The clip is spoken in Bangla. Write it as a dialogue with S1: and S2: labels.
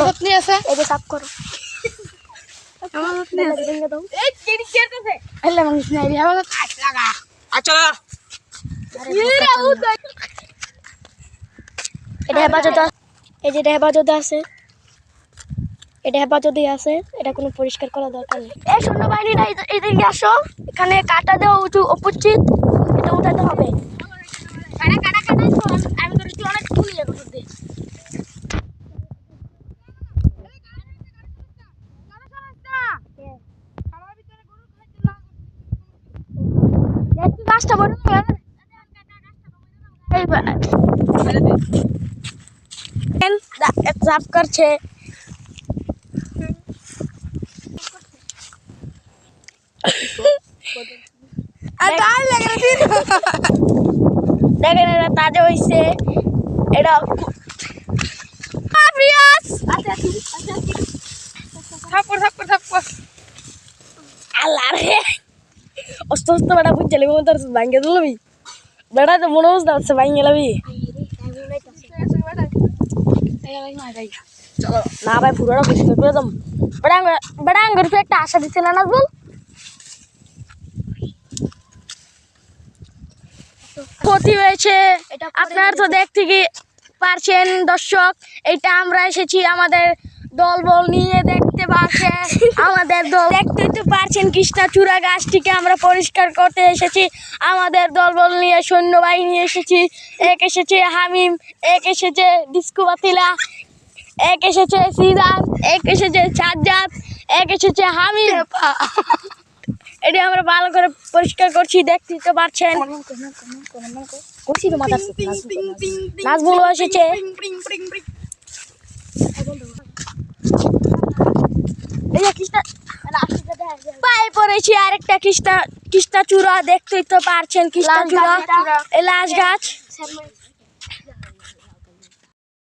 S1: হেফাজত নিয়ে আছে
S2: এই যে সাফ করো
S1: হেফাজত নিয়ে আছে
S2: ভেঙে দাও
S1: এই কেডি কেরতেছে এলে মানুষ নাই হেফাজত লাগা
S3: আচ্ছা
S2: এটা হেফাজত এই যে হেফাজতে আছে এটা হেফাজতে আছে এটা কোনো পরিষ্কার করা দরকার নেই এই সৈন্যবাহিনীরা এদিকে আসো এখানে কাটা দেওয়া উপস্থিত এটা উঠাতে হবে
S1: কাটা কাটা কাটা আমি তো অনেক খুলি করতে
S2: গাছটা বড় সাফ করছে দেখেন এটা তাজা হয়েছে এটা
S1: থাপ্পড় থাপ্পড় থাপ্পড়
S2: আল্লাহ রে অস্ত অস্ত বেটা বুঝতে লাগবে তোর ভাঙ্গে দিলবি বেটা তো মনে বুঝতে পারছে ভাঙ্গে লাবি না ভাই পুরোটা পরিষ্কার করে দাম বেটা আঙ্গুর একটা আশা দিচ্ছে না নাজবুল ক্ষতি হয়েছে আপনারা তো দেখতে কি পারছেন দর্শক এটা আমরা এসেছি আমাদের দল বল নিয়ে দেখতে পাচ্ছেন আমাদের দল দেখতে তো পারছেন কৃষ্ণচূড়া গাছটিকে আমরা পরিষ্কার করতে এসেছি আমাদের দল বল নিয়ে সৈন্যবাহিনী এসেছি এক এসেছে হামিম এক এসেছে ডিস্কো বাতিলা এক এসেছে সিদান এক এসেছে সাজ্জাদ এক এসেছে হামিম এটা আমরা ভালো করে পরিষ্কার করছি দেখতে তো পারছেন নাজবুল এসেছে পায়ে পড়েছি আরেকটা কৃষ্ণচূড়া দেখতেই তো পারছেন কৃষ্ণচূড়া লাশ গাছ